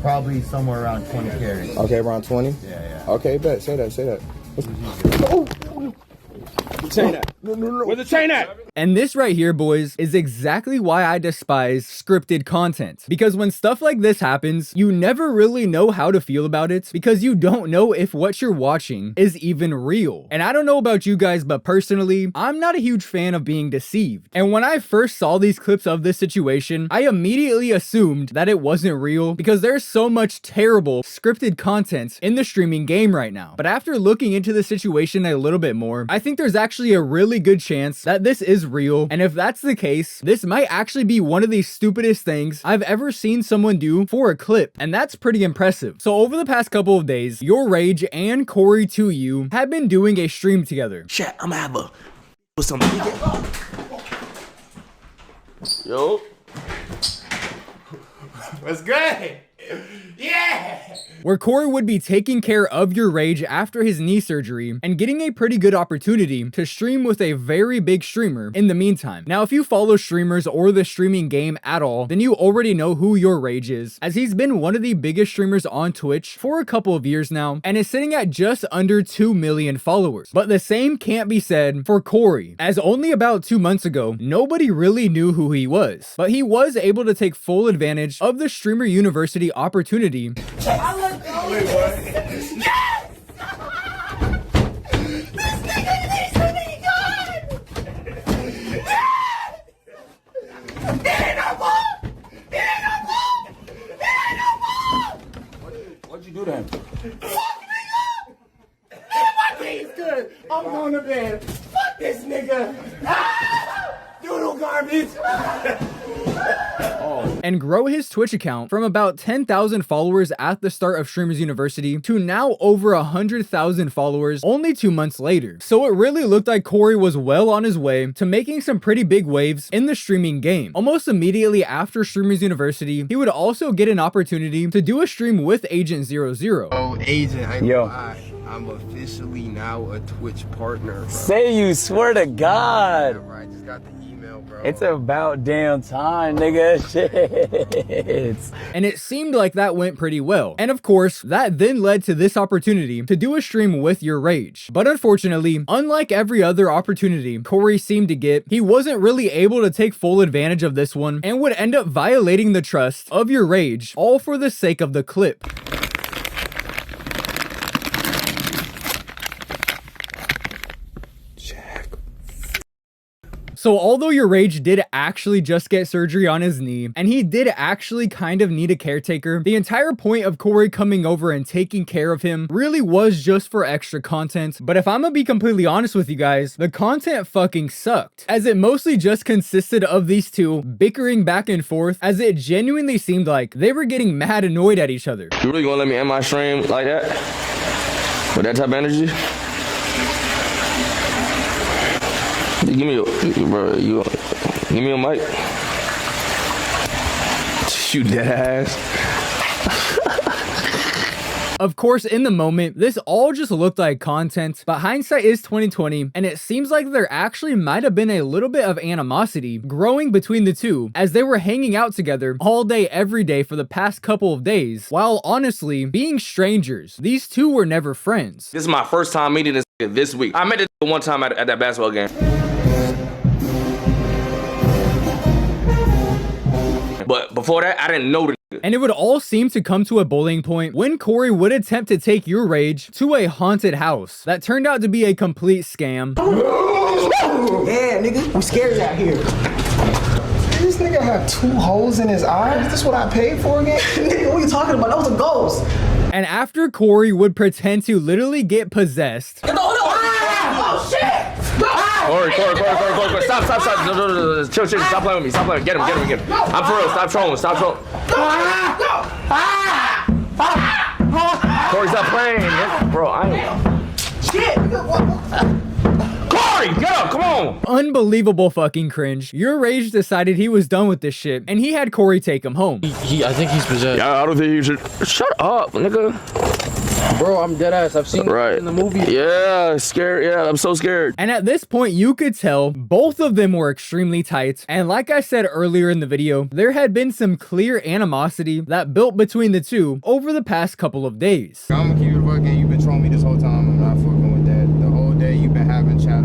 Probably somewhere around 20 carries. Okay, around 20? Yeah. Okay, bet. Say that. Chain at? No. Where's the chain at? And this right here, boys, is exactly why I despise scripted content. Because when stuff like this happens, you never really know how to feel about it because you don't know if what you're watching is even real. And I don't know about you guys, but personally, I'm not a huge fan of being deceived. And when I first saw these clips of this situation, I immediately assumed that it wasn't real because there's so much terrible scripted content in the streaming game right now. But after looking into the situation a little bit more, I think there's actually a really good chance that this is real. And if that's the case, this might actually be one of the stupidest things I've ever seen someone do for a clip. And that's pretty impressive. So over the past couple of days, YourRAGE and Corey2u have been doing a stream together. Chat, I'm gonna have a with some Yo. What's good? Yeah! Where Corey would be taking care of YourRAGE after his knee surgery and getting a pretty good opportunity to stream with a very big streamer in the meantime. Now, if you follow streamers or the streaming game at all, then you already know who YourRAGE is, as he's been one of the biggest streamers on Twitch for a couple of years now and is sitting at just under 2 million followers. But the same can't be said for Corey, as only about 2 months ago, nobody really knew who he was. But he was able to take full advantage of the streamer university opportunity. Wait, what? Yes! This nigga needs to be gone! Yes! There ain't no ball! There ain't no ball! There ain't no ball! What'd you do to him? Fuck nigga! Man, my team's good! I'm going to bed. Fuck this nigga! Ah! Doodle garbage! And grow his Twitch account from about 10,000 followers at the start of Streamers University to now over 100,000 followers only 2 months later. So it really looked like Corey was well on his way to making some pretty big waves in the streaming game. Almost immediately after Streamers University, he would also get an opportunity to do a stream with Agent 00. Oh, Agent, Yo. I'm officially now a Twitch partner, bro. Say you swear to God. Yeah, bro, I just got the email, bro. It's about damn time, nigga. Shit. And it seemed like that went pretty well. And of course, that then led to this opportunity to do a stream with YourRAGE. But unfortunately, unlike every other opportunity Corey seemed to get, he wasn't really able to take full advantage of this one and would end up violating the trust of YourRAGE, all for the sake of the clip. So although YourRAGE did actually just get surgery on his knee, and he did actually kind of need a caretaker, the entire point of Corey coming over and taking care of him really was just for extra content. But if I'm gonna be completely honest with you guys, the content fucking sucked, as it mostly just consisted of these two bickering back and forth, as it genuinely seemed like they were getting mad annoyed at each other. You really gonna let me end my stream like that? With that type of energy? Give me your, bro, give me a mic. You dead ass. Of course, in the moment, this all just looked like content, but hindsight is 2020, and it seems like there actually might have been a little bit of animosity growing between the two as they were hanging out together all day, every day for the past couple of days, while honestly being strangers. These two were never friends. This is my first time meeting this week. I met this one time at that basketball game. But before that, I didn't know the nigga. And it would all seem to come to a boiling point when Corey would attempt to take YourRAGE to a haunted house that turned out to be a complete scam. Yeah, nigga, we scary out here. This nigga have 2 holes in his eye? Is this what I paid for again? Nigga, what you talking about? That was a ghost. And after Corey would pretend to literally get possessed, Oh, shit! Corey, stop. No. Chill, stop playing with me. Stop playing. Get him. I'm for real. Stop trolling. Corey, stop playing. Bro, I ain't. Shit! Corey, get up, come on! unbelievable fucking cringe, YourRAGE decided he was done with this shit, and he had Corey take him home. I think he's possessed. Yeah, I don't think you should. Shut up, nigga. Bro, I'm dead ass. I've seen it in the movie. Yeah, scared. Yeah, I'm so scared. And at this point, you could tell both of them were extremely tight. And like I said earlier in the video, there had been some clear animosity that built between the two over the past couple of days. I'm gonna keep it fucking. You've been trolling me this whole time. I'm not fucking with that. The whole day you've been having chat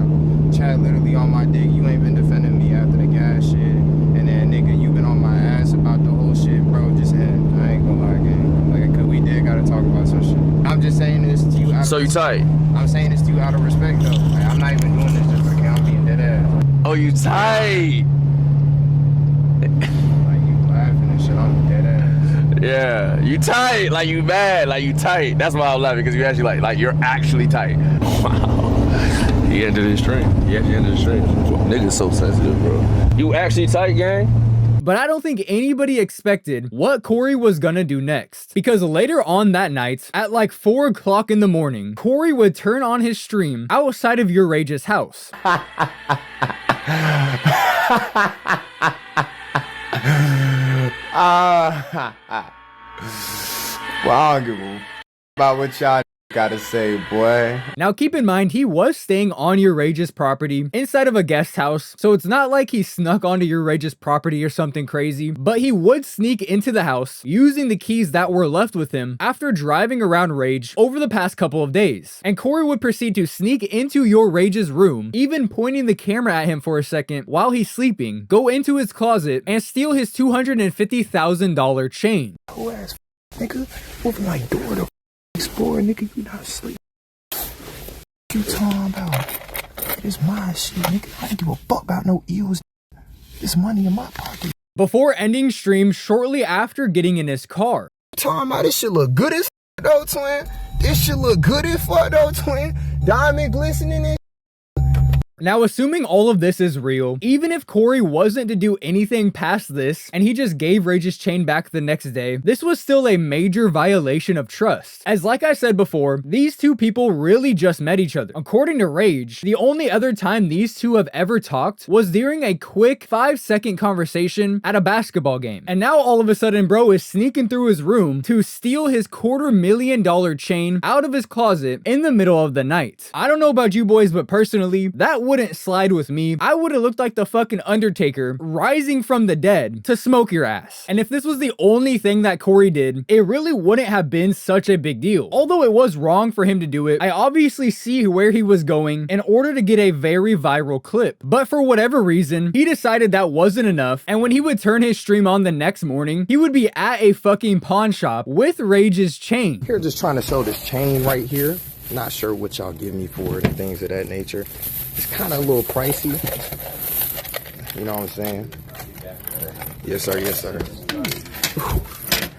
literally on my dick. You ain't been defending me after the gas shit. And then nigga, you been on my ass about the whole shit, bro. Just end. I ain't gonna lie, gang. Like, cause we did gotta talk about some shit. I'm just saying this to you. So you tight? I'm saying this to you out of respect, though. Like, I'm not even doing this just for I'm being dead ass. Oh, you tight? Like, you laughing and shit. I'm dead ass. Yeah, you tight. Like you mad. Like you tight. That's why I was laughing, because you actually like you're actually tight. Wow. He ended his stream. He actually ended his stream. Niggas so sensitive, bro. You actually tight, gang? But I don't think anybody expected what Corey was gonna do next. Because later on that night, at like 4 o'clock in the morning, Corey would turn on his stream outside of YourRAGE's house. Well, I don't give a about what y'all gotta say, boy. Now keep in mind, he was staying on YourRAGE's property inside of a guest house, so it's not like he snuck onto YourRAGE's property or something crazy, but he would sneak into the house using the keys that were left with him after driving around Rage over the past couple of days. And Corey would proceed to sneak into YourRAGE's room, even pointing the camera at him for a second while he's sleeping, go into his closet, and steal his $250,000 chain. Who ass nigga? Open my door to explore, nigga. You not asleep. You talking about? It is my shit, nigga. I don't give a fuck about no eels. There's money in my pocket. Before ending stream shortly after getting in his car. Talking about this shit look good as though, twin. This shit look good as fuck though, twin. Diamond glistening and Now, assuming all of this is real, even if Corey wasn't to do anything past this, and he just gave Rage's chain back the next day, this was still a major violation of trust. As like I said before, these two people really just met each other. According to Rage, the only other time these two have ever talked was during a quick 5-second conversation at a basketball game. And now all of a sudden, bro is sneaking through his room to steal his $250,000 chain out of his closet in the middle of the night. I don't know about you boys, but personally, that wouldn't slide with me. I would have looked like the fucking Undertaker rising from the dead to smoke your ass. And if this was the only thing that Corey did, it really wouldn't have been such a big deal. Although it was wrong for him to do it, I obviously see where he was going in order to get a very viral clip. But for whatever reason, he decided that wasn't enough, and when he would turn his stream on the next morning, he would be at a fucking pawn shop with Rage's chain. here just trying to show this chain right here. Not sure what y'all give me for it and things of that nature. It's kind of a little pricey. You know what I'm saying? Yes, sir. Yes, sir.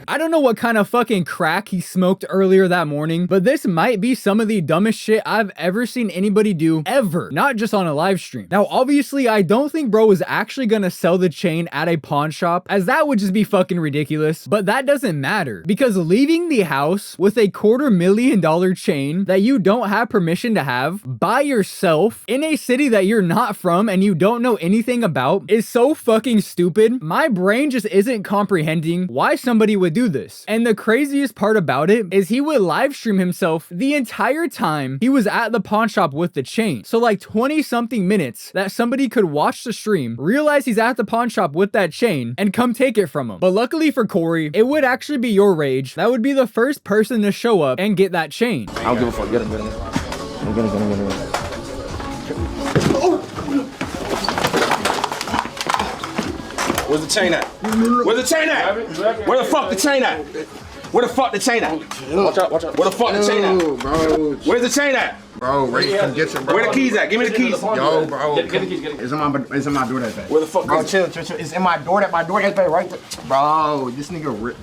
I don't know what kind of fucking crack he smoked earlier that morning, but this might be some of the dumbest shit I've ever seen anybody do ever, not just on a live stream. Now, obviously, I don't think bro is actually gonna sell the chain at a pawn shop, as that would just be fucking ridiculous, but that doesn't matter, because leaving the house with a $250,000 chain that you don't have permission to have by yourself in a city that you're not from and you don't know anything about is so fucking stupid. My brain just isn't comprehending why somebody would do this. And the craziest part about it is he would live stream himself the entire time he was at the pawn shop with the chain. So like 20 something minutes that somebody could watch the stream, realize he's at the pawn shop with that chain, and come take it from him. But luckily for Corey, it would actually be YourRAGE that would be the first person to show up and get that chain. I don't give a fuck. Get him, get him. Get him. Where's the chain at? Where's the chain at? Where the fuck the chain at? Where the fuck the chain at? Watch out, watch out. Where the fuck the chain at? Bro. Where's the chain at? Bro, Ray, come get your bro. Where the keys at? Give me the keys. Yo, bro. Get the keys, get the keys. It's in my door that bag. Where the fuck Bro, is it? chill. It's in my door that bag right there. Bro, this nigga rip.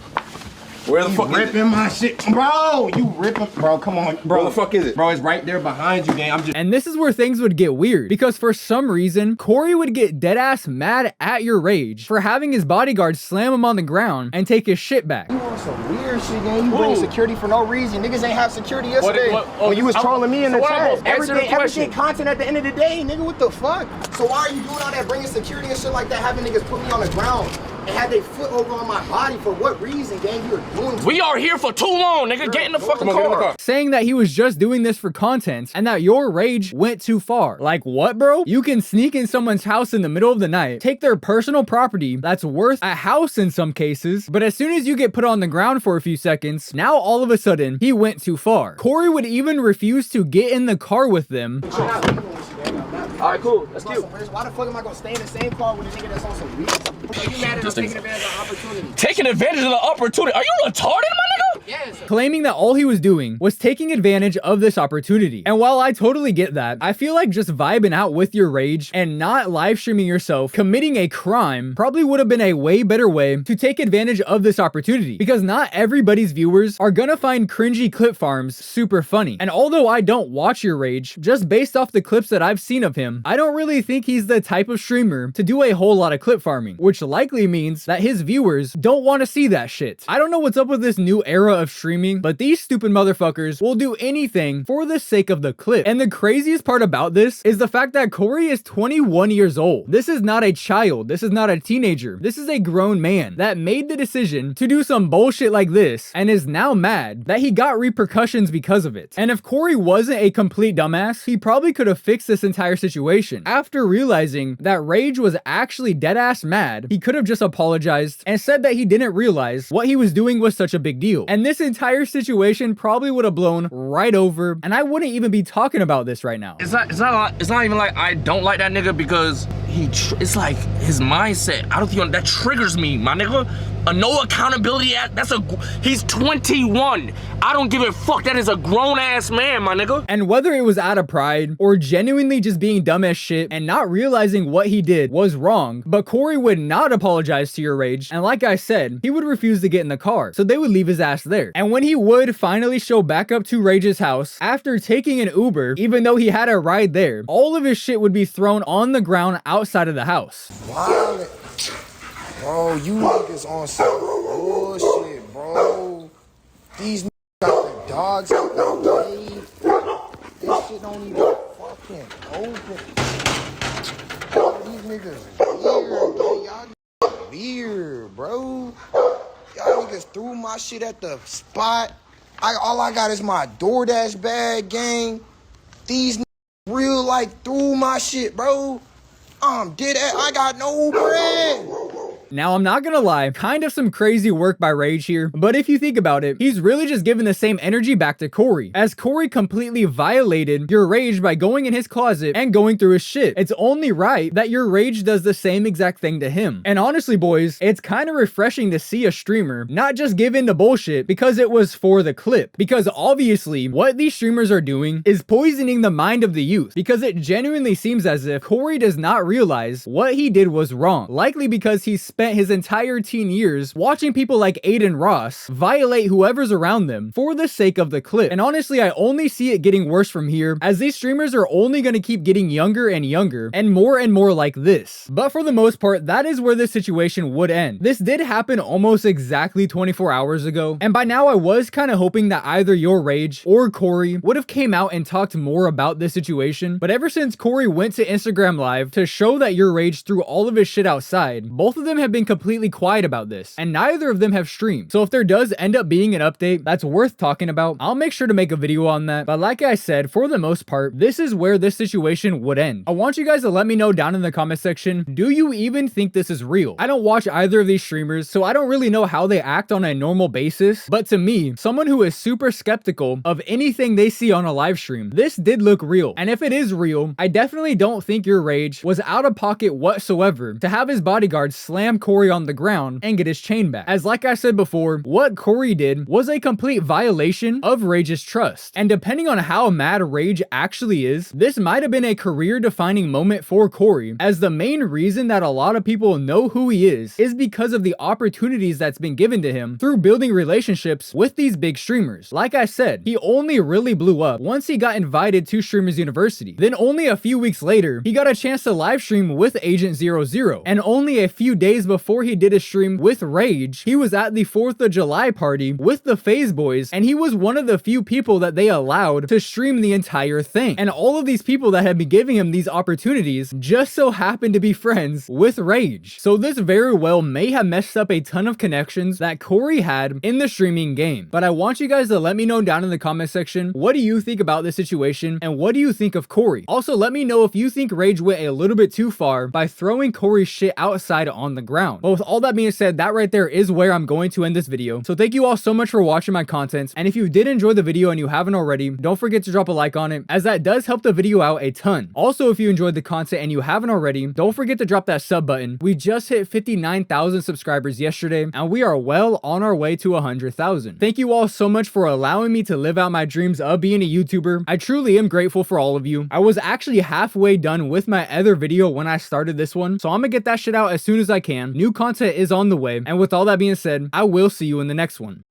Where the fuck is it? Ripping my shit. Bro, you ripping. Bro, come on. Bro, Where the fuck is it? Bro, it's right there behind you, gang. I'm just. And this is where things would get weird, because for some reason, Corey would get deadass mad at YourRAGE for having his bodyguard slam him on the ground and take his shit back. You want some weird shit, gang? You bring security for no reason. Niggas ain't have security yesterday. When you was trolling me in the chat. Everything content at the end of the day, nigga. What the fuck? So why are you doing all that, bringing security and shit like that, having niggas put me on the ground? and had their foot over on my body for what reason, gang? You were doing. We are here for too long, nigga. Get in the fucking car. Saying that he was just doing this for content and that your rage went too far. Like what, bro? You can sneak in someone's house in the middle of the night, take their personal property that's worth a house in some cases, but as soon as you get put on the ground for a few seconds, now all of a sudden, he went too far. Corey would even refuse to get in the car with them. Alright, cool. That's cute. Why the fuck am I gonna stay in the same car with a nigga that's on some weed? Are you mad at us taking advantage of the opportunity? Taking advantage of the opportunity? Are you retarded, my nigga? Yes. Claiming that all he was doing was taking advantage of this opportunity. And while I totally get that, I feel like just vibing out with your rage and not live streaming yourself committing a crime probably would have been a way better way to take advantage of this opportunity, because not everybody's viewers are gonna find cringy clip farms super funny. And although I don't watch your rage, just based off the clips that I've seen of him, I don't really think he's the type of streamer to do a whole lot of clip farming, which likely means that his viewers don't want to see that shit. I don't know what's up with this new era of streaming, but these stupid motherfuckers will do anything for the sake of the clip. And the craziest part about this is the fact that Corey is 21 years old. This is not a child. This is not a teenager. This is a grown man that made the decision to do some bullshit like this and is now mad that he got repercussions because of it. And if Corey wasn't a complete dumbass, he probably could have fixed this entire situation. After realizing that Rage was actually deadass mad, he could have just apologized and said that he didn't realize what he was doing was such a big deal. And this entire situation probably would have blown right over, and I wouldn't even be talking about this right now. It's not even like I don't like that nigga because it's like his mindset. I don't think that triggers me, my nigga. No accountability. He's 21. I don't give a fuck. That is a grown ass man, my nigga. And whether it was out of pride or genuinely just being dumb as shit and not realizing what he did was wrong, but Corey would not apologize to your rage. And like I said, he would refuse to get in the car, so they would leave his ass there. And when he would finally show back up to Rage's house after taking an Uber, even though he had a ride there, all of his shit would be thrown on the ground outside of the house. Wow. Bro, you niggas on some bullshit, bro. These niggas got the dogs out the way. This shit don't even fucking open. Bro, these niggas is weird, bro. Y'all weird, bro. Y'all niggas threw my shit at the spot. All I got is my DoorDash bag, gang. These niggas real like threw my shit, bro. I'm dead at, I got no bread. Now, I'm not gonna lie, kind of some crazy work by Rage here, but if you think about it, he's really just giving the same energy back to Corey, as Corey completely violated your Rage by going in his closet and going through his shit. It's only right that your Rage does the same exact thing to him. And honestly, boys, it's kind of refreshing to see a streamer not just give in to bullshit because it was for the clip, because obviously what these streamers are doing is poisoning the mind of the youth, because it genuinely seems as if Corey does not realize what he did was wrong, likely because he spent his entire teen years watching people like Aiden Ross violate whoever's around them for the sake of the clip. And honestly, I only see it getting worse from here, as these streamers are only going to keep getting younger and younger and more like this. But for the most part, that is where this situation would end. This did happen almost exactly 24 hours ago, and by now I was kind of hoping that either your Rage or Corey would have came out and talked more about this situation, but ever since Corey went to Instagram Live to show that your Rage threw all of his shit outside, both of them have been completely quiet about this, and neither of them have streamed. So if there does end up being an update that's worth talking about, I'll make sure to make a video on that. But like I said, for the most part, this is where this situation would end. I want you guys to let me know down in the comment section, do you even think this is real? I don't watch either of these streamers, so I don't really know how they act on a normal basis, but to me, someone who is super skeptical of anything they see on a live stream, this did look real. And if it is real, I definitely don't think your Rage was out of pocket whatsoever to have his bodyguard slam Corey on the ground and get his chain back. As like I said before, what Corey did was a complete violation of Rage's trust. And depending on how mad Rage actually is, this might have been a career-defining moment for Corey, as the main reason that a lot of people know who he is because of the opportunities that's been given to him through building relationships with these big streamers. Like I said, he only really blew up once he got invited to Streamers University. Then only a few weeks later, he got a chance to live stream with Agent 00, and only a few days before he did a stream with Rage, he was at the 4th of July party with the FaZe Boys, and he was one of the few people that they allowed to stream the entire thing. And all of these people that had been giving him these opportunities just so happened to be friends with Rage. So this very well may have messed up a ton of connections that Corey had in the streaming game. But I want you guys to let me know down in the comment section, what do you think about this situation and what do you think of Corey? Also, let me know if you think Rage went a little bit too far by throwing Corey's shit outside on the ground. But with all that being said, that right there is where I'm going to end this video. So thank you all so much for watching my content. And if you did enjoy the video and you haven't already, don't forget to drop a like on it, as that does help the video out a ton. Also, if you enjoyed the content and you haven't already, don't forget to drop that sub button. We just hit 59,000 subscribers yesterday, and we are well on our way to 100,000. Thank you all so much for allowing me to live out my dreams of being a YouTuber. I truly am grateful for all of you. I was actually halfway done with my other video when I started this one, so I'm gonna get that shit out as soon as I can. New content is on the way, and with all that being said, I will see you in the next one.